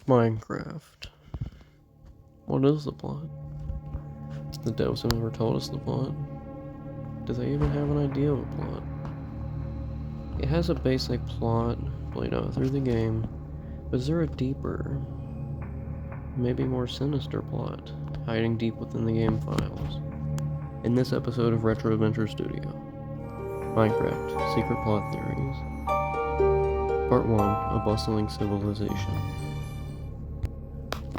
Minecraft. What is the plot? The devs have never told us the plot. Do they even have an idea of a plot? It has a basic plot played out through the game, but is there a deeper, maybe more sinister plot hiding deep within the game files? In this episode of Retro Adventure Studio, Minecraft Secret Plot Theories, Part 1, A Bustling Civilization.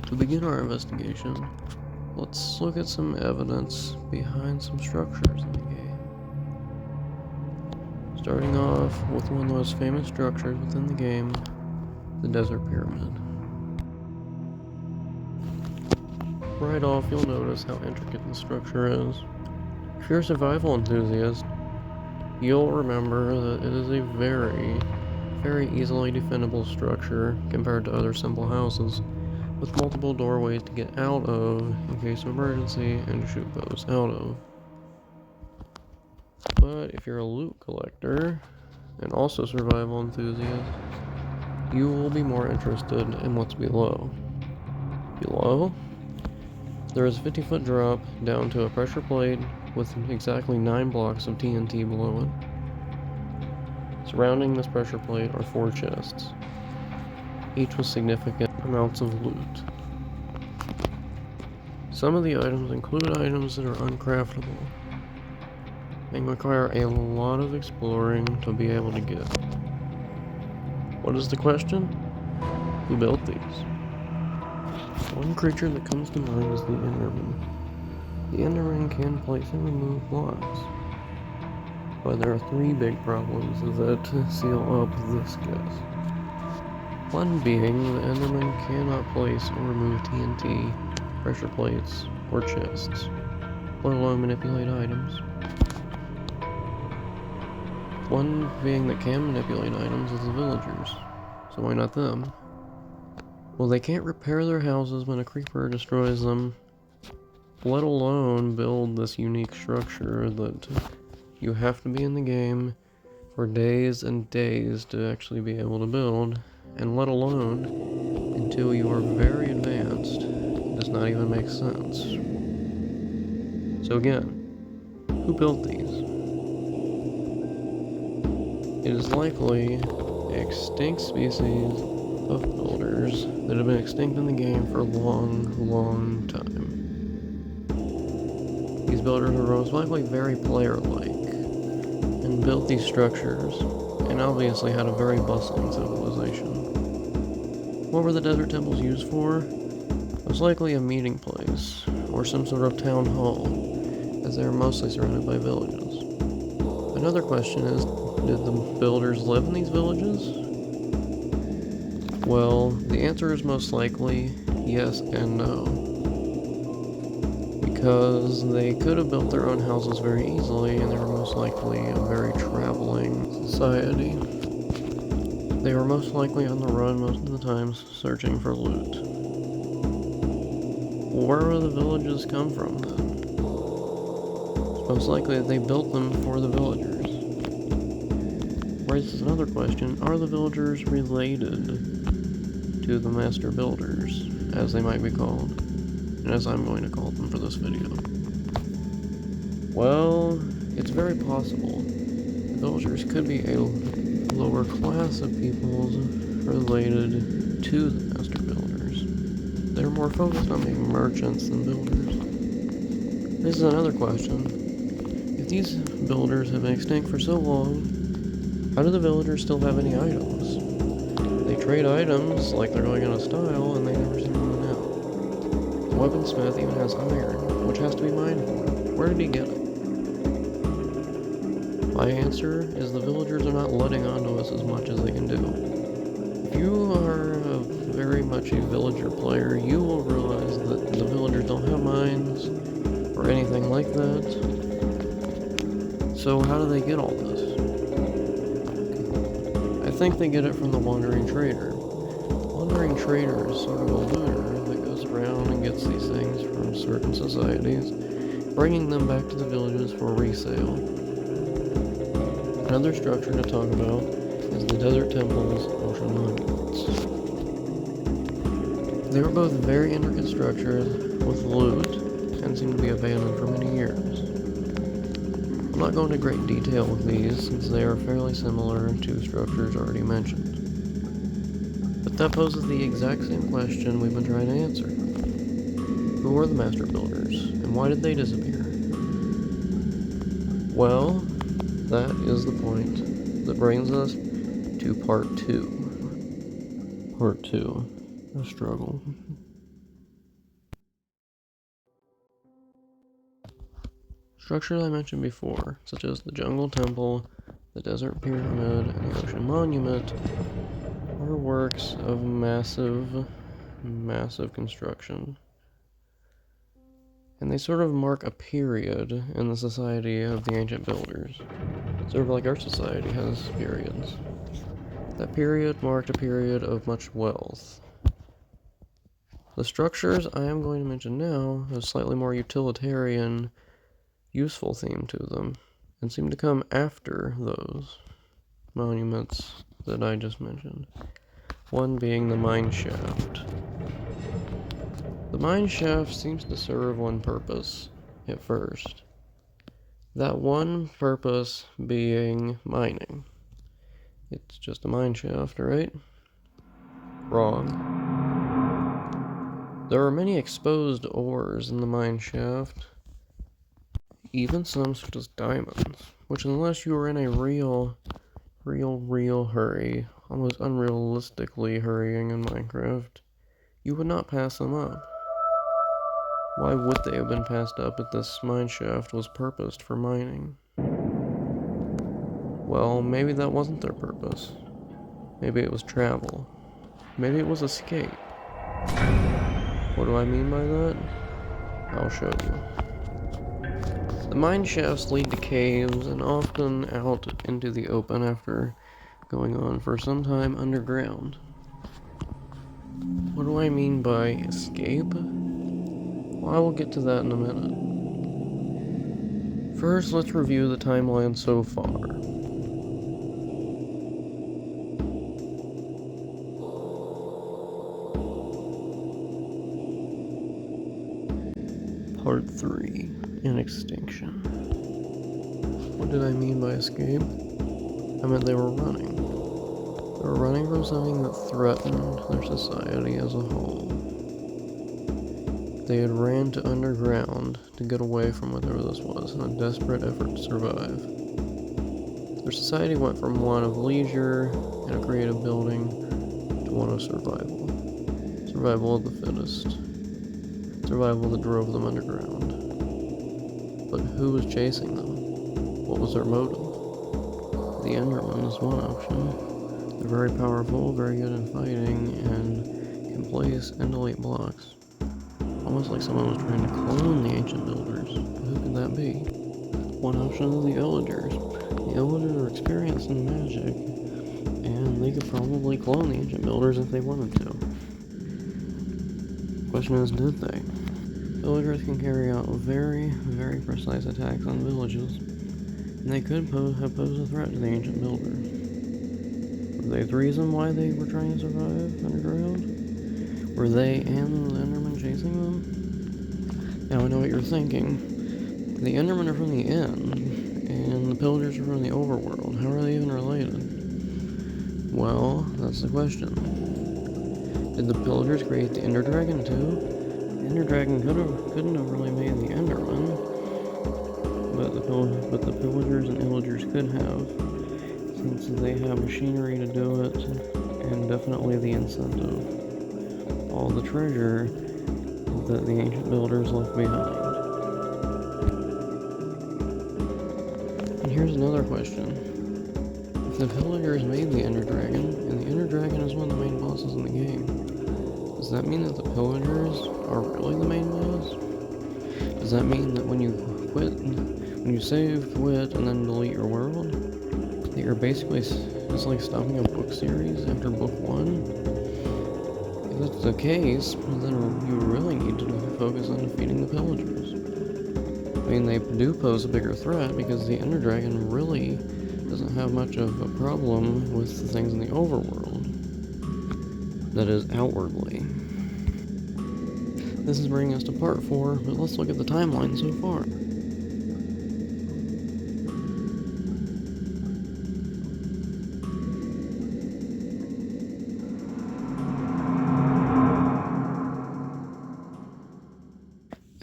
To begin our investigation, let's look at some evidence behind some structures in the game. Starting off with one of the most famous structures within the game, the Desert Pyramid. Right off, you'll notice how intricate the structure is. If you're a survival enthusiast, you'll remember that it is a very easily defendable structure compared to other simple houses, with multiple doorways to get out of in case of emergency and to shoot foes out of. But if you're a loot collector and also survival enthusiast, you will be more interested in what's below. Below, there is a 50-foot drop down to a pressure plate with exactly 9 blocks of TNT below it. Surrounding this pressure plate are 4 chests, each with significant amounts of loot. Some of the items include items that are uncraftable and require a lot of exploring to be able to get. What is the question? Who built these? One creature that comes to mind is the Enderman. The Enderman can place and remove blocks, but there are 3 big problems that seal up this guess. One being the Enderman cannot place or remove TNT, pressure plates, or chests, let alone manipulate items. One being that can manipulate items is the villagers, so why not them? Well, they can't repair their houses when a creeper destroys them, let alone build this unique structure that you have to be in the game for days and days to actually be able to build, and let alone until you are very advanced. It does not even make sense. So again, who built these? It is likely an extinct species of builders that have been extinct in the game for a long time. These builders were most likely very player-like and built these structures, and obviously had a very bustling civilization. What were the desert temples used for? Most likely a meeting place, or some sort of town hall, as they are mostly surrounded by villages. Another question is, did the builders live in these villages? Well, the answer is most likely yes and no. Because they could have built their own houses very easily, and they were most likely a very traveling society. They were most likely on the run most of the times, searching for loot. Where would the villages come from then? It's most likely that they built them for the villagers. Raises another question, are the villagers related to the master builders, as they might be called, and as I'm going to call them for this video? Well, it's very possible. The villagers could be a lower class of peoples related to the master builders. They're more focused on being merchants than builders. This is another question. If these builders have been extinct for so long, how do the villagers still have any items? They trade items like they're going out of style, and they never seem to run out. The weaponsmith even has iron, which has to be mined for him. Where did he get it? My answer is the villagers are not letting on to us as much as they can do. If you are very much a villager player, you will realize that the villagers don't have mines or anything like that. So how do they get all this? I think they get it from the Wandering Trader. The Wandering Trader is sort of a looter that goes around and gets these things from certain societies, bringing them back to the villages for resale. Another structure to talk about is the Desert Temple's Ocean Monuments. They were both very intricate structures with loot and seemed to be abandoned for many years. I'm not going into great detail with these since they are fairly similar to structures already mentioned. But that poses the exact same question we've been trying to answer. Who were the master builders, and why did they disappear? Well, that is the point that brings us to part 2. Part 2. A struggle. Structures I mentioned before, such as the Jungle Temple, the Desert Pyramid, and the Ocean Monument, are works of massive construction. And they sort of mark a period in the society of the ancient builders. Sort of like our society has periods. That period marked a period of much wealth. The structures I am going to mention now have slightly more utilitarian, useful theme to them, and seem to come after those monuments that I just mentioned. One being the mine shaft. The mine shaft seems to serve one purpose at first. That one purpose being mining. It's just a mine shaft, right? Wrong. There are many exposed ores in the mine shaft, even some such as diamonds, which unless you are in a real hurry, almost unrealistically hurrying in Minecraft, you would not pass them up. Why would they have been passed up if this mine shaft was purposed for mining? Well, maybe that wasn't their purpose. Maybe it was travel. Maybe it was escape. What do I mean by that? I'll show you. The mine shafts lead to caves and often out into the open after going on for some time underground. What do I mean by escape? Well, I will get to that in a minute. First, let's review the timeline so far. Part 3. In Extinction. What did I mean by escape? I meant they were running. They were running from something that threatened their society as a whole. They had ran to underground to get away from whatever this was in a desperate effort to survive. Their society went from one of leisure and a creative building to one of survival. Survival of the fittest. Survival that drove them underground. But who was chasing them? What was their motive? The Enderman is one option. They're very powerful, very good in fighting, and can place and delete blocks. Almost like someone was trying to clone the ancient builders. Who could that be? One option is the Illagers. The Illagers are experienced in magic, and they could probably clone the ancient builders if they wanted to. The question is, did they? Villagers can carry out very precise attacks on villages, and they could have posed a threat to the ancient builders. Were they the reason why they were trying to survive underground? Were they and the Endermen chasing them? Now I know what you're thinking. The Endermen are from the end, and the pillagers are from the overworld. How are they even related? Well, that's the question. Did the pillagers create the Ender Dragon too? The Ender Dragon couldn't have really made the Enderman, but the pillagers and illagers could have, since they have machinery to do it, and definitely the incentive. All the treasure that the ancient builders left behind. And here's another question. If the villagers made the Ender Dragon, and the Ender Dragon is one of the main bosses in the game, does that mean that the pillagers are really the main boss? Does that mean that when you save, quit, and then delete your world, that you're basically it's like stopping a book series after book 1? If that's the case, then you really need to focus on defeating the pillagers. I mean, they do pose a bigger threat because the Ender Dragon really doesn't have much of a problem with the things in the overworld. That is, outwardly. This is bringing us to part 4, but let's look at the timeline so far.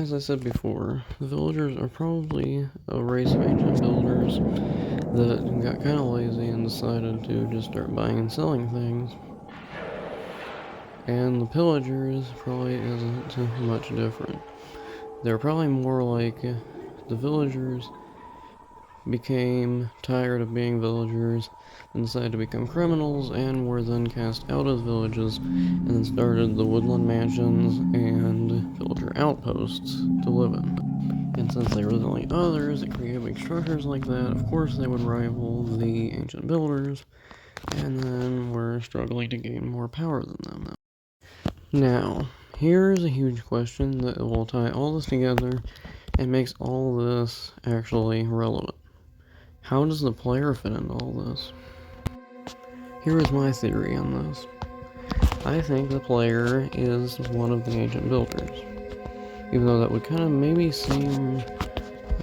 As I said before, the villagers are probably a race of ancient builders that got kind of lazy and decided to just start buying and selling things. And the pillagers probably isn't much different. They're probably more like the villagers became tired of being villagers and decided to become criminals and were then cast out of villages and then started the woodland mansions and villager outposts to live in. And since there was only others that created big structures like that, of course they would rival the ancient builders and then were struggling to gain more power than them. Now, here's a huge question that will tie all this together and makes all this actually relevant. How does the player fit into all this? Here is my theory on this. I think the player is one of the ancient builders. Even though that would kind of maybe seem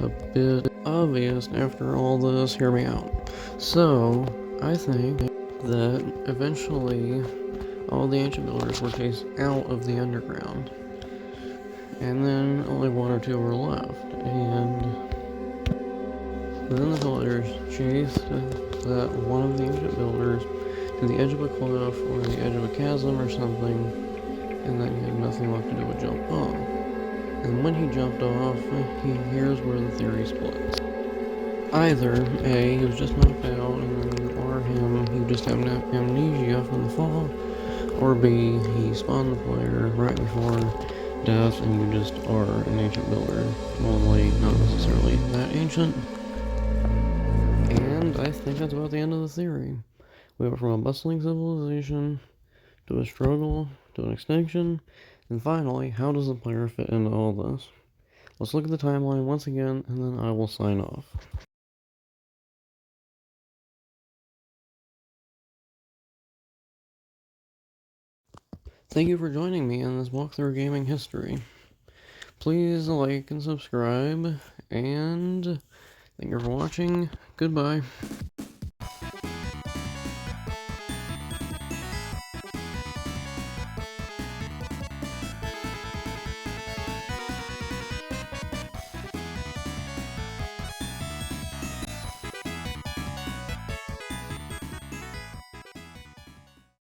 a bit obvious after all this, hear me out. So, I think that eventually all the ancient builders were chased out of the underground. And then only one or two were left. And then the villagers chased that one of the ancient builders to the edge of a cliff or the edge of a chasm or something, and then he had nothing left to do but jump off. And when he jumped off, here's where the theory splits. Either A, he was just knocked out, or him, he just had amnesia from the fall, or B, he spawned the player right before death and you just are an ancient builder, only not necessarily that ancient. And I think that's about the end of the theory. We went from a bustling civilization to a struggle to an extinction, and finally, how does the player fit into all this? Let's look at the timeline once again, and then I will sign off. Thank you for joining me in this walkthrough gaming history. Please like and subscribe, and thank you for watching. Goodbye.